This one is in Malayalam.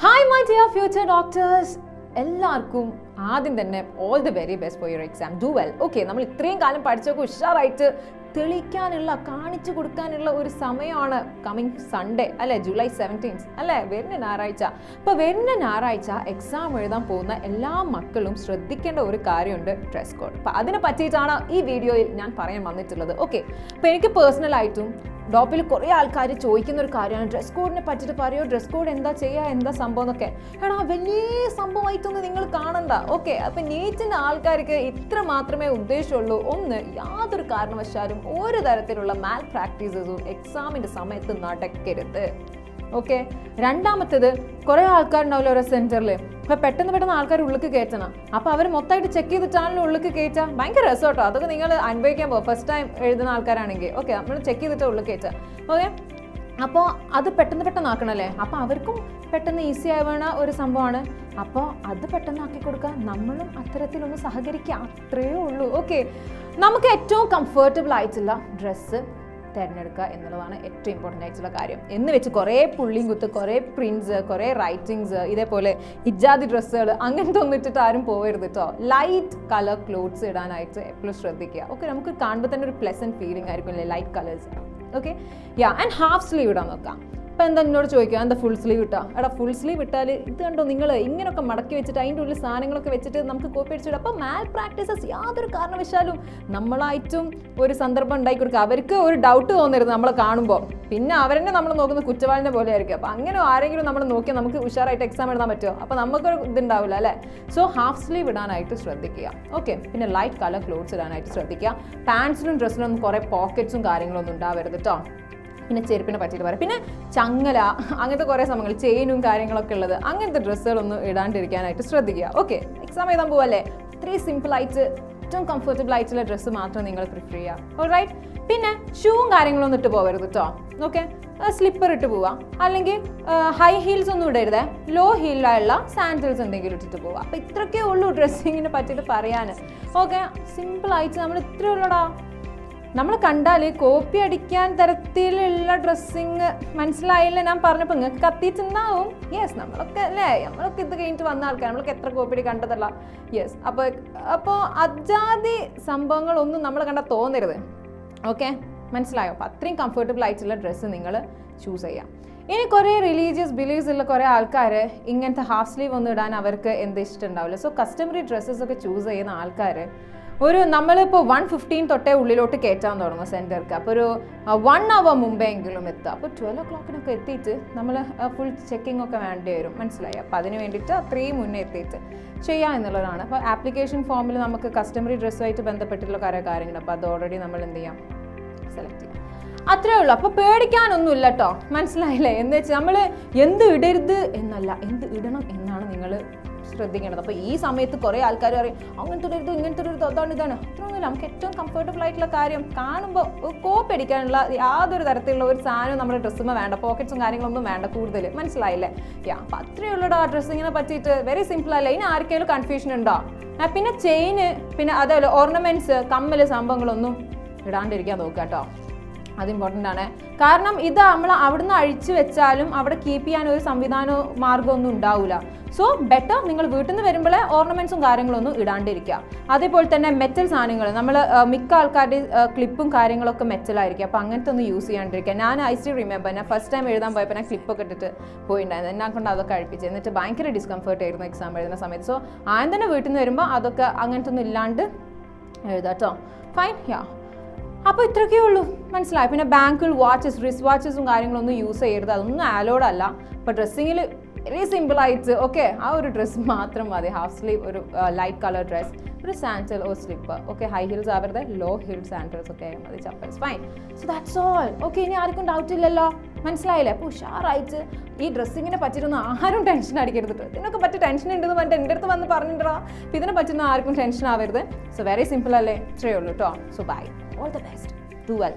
Hi my dear future doctors, എല്ലാവർക്കും ആദ്യം തന്നെ all the very best for your exam. Do well. Okay, നമ്മൾ ഇത്രയും കാലം പഠിച്ചൊക്കെ ഉഷാറായിട്ട് തെളിയിക്കാനുള്ള കാണിച്ചു കൊടുക്കാനുള്ള ഒരു സമയമാണ് കമ്മിങ് സൺഡേ അല്ലേ, ജൂലൈ 17 അല്ലേ, വരുന്ന ഞായറാഴ്ച. അപ്പോൾ വരുന്ന ഞായറാഴ്ച എക്സാം എഴുതാൻ പോകുന്ന എല്ലാ മക്കളും ശ്രദ്ധിക്കേണ്ട ഒരു കാര്യമുണ്ട്, ഡ്രസ് കോഡ്. അപ്പോൾ അതിനെ പറ്റിയിട്ടാണ് ഈ വീഡിയോയിൽ ഞാൻ പറയാൻ വന്നിട്ടുള്ളത്. ഓക്കെ, അപ്പോൾ എനിക്ക് പേഴ്സണലായിട്ടും ഡോപ്പിൽ കുറേ ആൾക്കാർ ചോദിക്കുന്ന ഒരു കാര്യമാണ്, ഡ്രസ് കോഡിനെ പറ്റിയിട്ട് പറയുമോ, ഡ്രസ് കോഡ് എന്താ ചെയ്യുക, എന്താ സംഭവം എന്നൊക്കെ. എടാ വലിയ സംഭവമായിട്ടൊന്നും നിങ്ങൾ കാണണ്ട. ഓക്കെ, അപ്പം നീറ്റിൻ്റെ ആൾക്കാർക്ക് ഇത്ര മാത്രമേ ഉദ്ദേശമുള്ളൂ. ഒന്ന്, യാതൊരു കാരണവശാലും ഒരു തരത്തിലുള്ള മാൽ പ്രാക്ടീസസും എക്സാമിൻ്റെ സമയത്ത് നടക്കരുത്. ഓക്കെ, രണ്ടാമത്തേത്, കുറേ ആൾക്കാരുണ്ടാവില്ല ഓരോ സെൻറ്ററിൽ. അപ്പോൾ പെട്ടെന്ന് ആൾക്കാർ ഉള്ളിലേക്ക് കയറ്റണം. അപ്പോൾ അവർ മൊത്തമായിട്ട് ചെക്ക് ചെയ്തിട്ടാണല്ലോ ഉള്ളിലേക്ക് കയറ്റുക. ഭയങ്കര രസം കേട്ടോ, അതൊക്കെ നിങ്ങൾ അനുഭവിക്കാൻ പോകും ഫസ്റ്റ് ടൈം എഴുതുന്ന ആൾക്കാരാണെങ്കിൽ. ഓക്കെ, നമ്മൾ ചെക്ക് ചെയ്തിട്ട് ഉള്ളിൽ കയറ്റുക. ഓക്കെ, അപ്പോൾ അത് പെട്ടെന്ന് ആക്കണമല്ലേ, അപ്പോൾ അവർക്കും പെട്ടെന്ന് ഈസി ആവുന്ന ഒരു സംഭവമാണ്. അപ്പോൾ അത് പെട്ടെന്ന് ആക്കി കൊടുക്കുക, നമ്മളും അത്തരത്തിലൊന്ന് സഹകരിക്കുക, അത്രയേ ഉള്ളൂ. ഓക്കെ, നമുക്ക് ഏറ്റവും കംഫർട്ടബിൾ ആയിട്ടുള്ള ഡ്രസ്സ് തിരഞ്ഞെടുക്കുക എന്നുള്ളതാണ് ഏറ്റവും ഇമ്പോർട്ടൻ്റ് ആയിട്ടുള്ള കാര്യം. എന്ന് വെച്ച് കുറേ പുള്ളിയും കുത്ത്, കുറേ പ്രിൻറ്റ്സ്, കുറേ റൈറ്റിങ്സ്, ഇതേപോലെ ഇജാതി ഡ്രസ്സുകൾ അങ്ങനത്തെ ഒന്നും ഇട്ടിട്ട് ആരും പോകരുത് കേട്ടോ. ലൈറ്റ് കളർ ക്ലോത്ത്സ് ഇടാനായിട്ട് എപ്പോഴും ശ്രദ്ധിക്കുക. ഓക്കെ, നമുക്ക് കാണുമ്പോൾ തന്നെ ഒരു പ്ലസൻറ്റ് ഫീലിംഗ് ആയിരിക്കും അല്ലേ, light colours. Okay, yeah, and half sleeve ഇടാൻ നോക്കാം. അപ്പോൾ എന്താ എന്നോട് ചോദിക്കുക, എന്താ ഫുൾ സ്ലീവ് ഇട്ടാ? എടാ, ഫുൾ സ്ലീവ് ഇട്ടാൽ ഇത് കണ്ടോ നിങ്ങൾ ഇങ്ങനെയൊക്കെ മടക്കി വെച്ചിട്ട് അതിൻ്റെ ഉള്ളിൽ സാധനങ്ങളൊക്കെ വെച്ചിട്ട് നമുക്ക് കോപ്പി അടിച്ചിടും. അപ്പോൾ മാൽ പ്രാക്ടീസസ് യാതൊരു കാരണവശാലും നമ്മളായിട്ടും ഒരു സന്ദർഭം ഉണ്ടാക്കി കൊടുക്കുക. അവർക്ക് ഒരു ഡൗട്ട് തോന്നരുത് നമ്മളെ കാണുമ്പോൾ, പിന്നെ അവരെന്നെ നമ്മൾ നോക്കുന്ന കുറ്റവാളിനെ പോലെ ആയിരിക്കും. അപ്പോൾ അങ്ങനെ ആരെങ്കിലും നമ്മൾ നോക്കിയാൽ നമുക്ക് ഉഷാറായിട്ട് എക്സാം എഴുതാൻ പറ്റുമോ? അപ്പോൾ നമുക്കൊരു ഇതുണ്ടാവില്ല അല്ലേ. സോ ഹാഫ് സ്ലീവ് ഇടാനായിട്ട് ശ്രദ്ധിക്കുക. ഓക്കെ, പിന്നെ ലൈറ്റ് കളർ ക്ലോത്ത്സ് ഇടാനായിട്ട് ശ്രദ്ധിക്കുക. പാൻസിലും ഡ്രസ്സിലൊന്നും കുറേ പോക്കറ്റ്സും കാര്യങ്ങളൊന്നും ഉണ്ടാവരുത് കേട്ടോ. പിന്നെ ചെരുപ്പിനെ പറ്റിയിട്ട് പറയാം. പിന്നെ ചങ്ങല, അങ്ങനത്തെ കുറേ സംഭവങ്ങൾ, ചെയിനും കാര്യങ്ങളൊക്കെ ഉള്ളത്, അങ്ങനത്തെ ഡ്രസ്സുകളൊന്നും ഇടാണ്ടിരിക്കാനായിട്ട് ശ്രദ്ധിക്കുക. ഓക്കെ, എക്സാം എഴുതാൻ പോവല്ലേ, ഇത്രയും സിമ്പിളായിട്ട് ഏറ്റവും കംഫർട്ടബിൾ ആയിട്ടുള്ള ഡ്രസ്സ് മാത്രം നിങ്ങൾ പ്രിഫർ ചെയ്യുക. ഓൾറൈറ്റ്, പിന്നെ ഷൂവും കാര്യങ്ങളൊന്നും ഇട്ട് പോകരുത് കേട്ടോ. ഓക്കെ, സ്ലിപ്പർ ഇട്ട് പോവാം, അല്ലെങ്കിൽ ഹൈ ഹീൽസ് ഒന്നും ഇടരുത്, ലോ ഹീലായുള്ള സാൻഡൽസ് എന്തെങ്കിലും ഇട്ടിട്ട് പോവാം. അപ്പോൾ ഇത്രയൊക്കെ ഉള്ളൂ ഡ്രസ്സിങ്ങിനെ പറ്റിയിട്ട് പറയാൻ. ഓക്കെ, സിമ്പിളായിട്ട് നമ്മൾ ഇത്രയേ ഉള്ളൂടാ. നമ്മൾ കണ്ടാൽ കോപ്പി അടിക്കാൻ തരത്തിലുള്ള ഡ്രസ്സിങ് മനസ്സിലായില്ല ഞാൻ പറഞ്ഞപ്പോൾ നിങ്ങൾക്ക് കത്തിയിട്ടുണ്ടാവും. യെസ്, നമ്മളൊക്കെ അല്ലേ, നമ്മളൊക്കെ ഇത് കഴിഞ്ഞിട്ട് വന്ന ആൾക്കാർ, നമ്മൾക്ക് എത്ര കോപ്പി അടി കണ്ടതല്ല. യെസ്, അപ്പോൾ അജാതി സംഭവങ്ങളൊന്നും നമ്മൾ കണ്ടാൽ തോന്നരുത്. ഓക്കെ, മനസ്സിലായോ? അപ്പോൾ അത്രയും കംഫർട്ടബിൾ ആയിട്ടുള്ള ഡ്രസ്സ് നിങ്ങൾ ചൂസ് ചെയ്യാം. ഇനി കുറേ റിലീജിയസ് ബിലീവ്സ് ഉള്ള കുറേ ആൾക്കാർ ഇങ്ങനത്തെ ഹാഫ് സ്ലീവ് ഒന്നും ഇടാൻ അവർക്ക് എന്ത് ഇഷ്ടമുണ്ടാവില്ല. സോ കസ്റ്റമറി ഡ്രസ്സസ് ഒക്കെ ചൂസ് ചെയ്യുന്ന ആൾക്കാർ നമ്മളിപ്പോൾ 1:15 തൊട്ടേ ഉള്ളിലോട്ട് കയറ്റാൻ തുടങ്ങും സെൻറ്റർക്ക്. അപ്പോൾ ഒരു 1 hour മുമ്പേ എങ്കിലും എത്തുക. അപ്പോൾ 12 o'clock എത്തിയിട്ട് നമ്മൾ ഫുൾ ചെക്കിംഗ് ഒക്കെ വേണ്ടി വരും, മനസ്സിലായി? അപ്പോൾ അതിന് വേണ്ടിയിട്ട് അത്രയും മുന്നേ എത്തിയിട്ട് ചെയ്യുക എന്നുള്ളതാണ്. അപ്പോൾ ആപ്ലിക്കേഷൻ ഫോമിൽ നമുക്ക് കസ്റ്റമറി ഡ്രസ്സുമായിട്ട് ബന്ധപ്പെട്ടിട്ടുള്ള കുറേ കാര്യങ്ങൾ, അപ്പോൾ അത് ഓൾറെഡി നമ്മൾ എന്ത് ചെയ്യാം, സെലക്ട് ചെയ്യാം. അത്രേ ഉള്ളൂ. അപ്പോൾ പേടിക്കാനൊന്നുമില്ല കേട്ടോ, മനസ്സിലായില്ലേ? എന്ന് വെച്ചാൽ നമ്മൾ എന്ത് ഇടരുത് എന്നല്ല, എന്ത് ഇടണം എന്നാണ് നിങ്ങൾ ശ്രദ്ധിക്കേണ്ടത്. അപ്പോൾ ഈ സമയത്ത് കുറേ ആൾക്കാർ പറയും അങ്ങനത്തെ ഒരു ഇത്, ഇങ്ങനത്തെ ഒരു ഇതാണ് അത്രയൊന്നുമില്ല. നമുക്ക് ഏറ്റവും കംഫർട്ടബിൾ ആയിട്ടുള്ള കാര്യം, കാണുമ്പോൾ കോപ്പി അടിക്കാനുള്ള യാതൊരു തരത്തിലുള്ള ഒരു സാധനവും നമ്മുടെ ഡ്രസ്സുമ്പോൾ വേണ്ട, പോക്കറ്റ്സും കാര്യങ്ങളൊന്നും വേണ്ട കൂടുതൽ, മനസ്സിലായില്ലേ? അപ്പോൾ അത്രയേ ഉള്ളൂ ആ ഡ്രസ്സിങ്ങിനെ പറ്റിയിട്ട്. വെരി സിമ്പിൾ അല്ലേ? ഇനി ആർക്കെങ്കിലും കൺഫ്യൂഷൻ ഉണ്ടോ? പിന്നെ ചെയിന്, പിന്നെ അതേപോലെ ഓർണമെൻറ്റ്സ്, കമ്മൽ, സംഭവങ്ങളൊന്നും ഇടാണ്ടിരിക്കാൻ നോക്കുക കേട്ടോ. അത് ഇമ്പോർട്ടൻ്റ് ആണ്. കാരണം ഇത് നമ്മൾ അവിടുന്ന് അഴിച്ചു വെച്ചാലും അവിടെ കീപ്പ് ചെയ്യാൻ ഒരു സംവിധാനമോ മാർഗ്ഗമൊന്നും ഉണ്ടാവില്ല. സോ ബെറ്റർ നിങ്ങൾ വീട്ടിൽ നിന്ന് വരുമ്പോൾ ഓർണമെൻറ്റ്സും കാര്യങ്ങളൊന്നും ഇടാണ്ടിരിക്കുക. അതേപോലെ തന്നെ മെറ്റൽ സാധനങ്ങൾ, നമ്മൾ മിക്ക ആൾക്കാരുടെ ക്ലിപ്പും കാര്യങ്ങളൊക്കെ മെറ്റലായിരിക്കും. അപ്പോൾ അങ്ങനത്തെ ഒന്നും യൂസ് ചെയ്യാണ്ടിരിക്കുക. ഞാൻ ഐ സ്റ്റിൽ റിമെമ്പർ, ഞാൻ ഫസ്റ്റ് ടൈം എഴുതാൻ പോയപ്പോൾ ഞാൻ ക്ലിപ്പൊക്കെ ഇട്ടിട്ട് പോയിട്ടുണ്ടായിരുന്നു. എന്നെ കൊണ്ട് അതൊക്കെ അഴിപ്പിച്ച്, എന്നിട്ട് ഭയങ്കര ഡിസ്കംഫർട്ട് ആയിരുന്നു എക്സാം എഴുതുന്ന സമയത്ത്. സോ ആദ്യം തന്നെ വീട്ടിൽ നിന്ന് വരുമ്പോൾ അതൊക്കെ അങ്ങനത്തെ ഒന്നും ഇല്ലാണ്ട് എഴുതാം കേട്ടോ. ഫൈൻ, യാ. അപ്പോൾ ഇത്രയൊക്കെ ഉള്ളൂ, മനസ്സിലായി? പിന്നെ ബാങ്കിൾ, വാച്ചസ്, റിസ്റ്റ് വാച്ചസും കാര്യങ്ങളൊന്നും യൂസ് ചെയ്യരുത്, അതൊന്നും അലോഡ് അല്ല. അപ്പോൾ ഡ്രസ്സിങ്ങിൽ വെരി സിമ്പിളായിട്ട് ഓക്കെ ആ ഒരു ഡ്രസ്സ് മാത്രം മതി. ഹാഫ് സ്ലീവ്, ഒരു ലൈറ്റ് കളർ ഡ്രസ്, ഒരു sandal or slipper. Okay, high heels ആവരുത്, ലോ ഹീൽ സാൻഡൽസ് ഒക്കെ ആയാൽ മതി, chappals. Fine, so that's all. Okay, ഇനി ആർക്കും ഡൗട്ട് ഇല്ലല്ലോ, മനസ്സിലായില്ലേ? അപ്പോൾ ഉഷാറായിട്ട് ഈ ഡ്രസ്സിങ്ങിനെ പറ്റിയിട്ടൊന്നും ആരും ടെൻഷൻ അടിക്കരുത്. ഇതിനൊക്കെ പറ്റി ടെൻഷൻ ഉണ്ടെന്ന് പറഞ്ഞിട്ട് എൻ്റെ അടുത്ത് വന്ന് പറഞ്ഞിട്ടാ. അപ്പോൾ ഇതിനെ പറ്റുന്ന ആർക്കും ടെൻഷൻ ആവരുത്. സോ വെരി സിമ്പിൾ അല്ലേ? ഇത്രയേ ഉള്ളൂ കേട്ടോ. So bye, all the best, do well.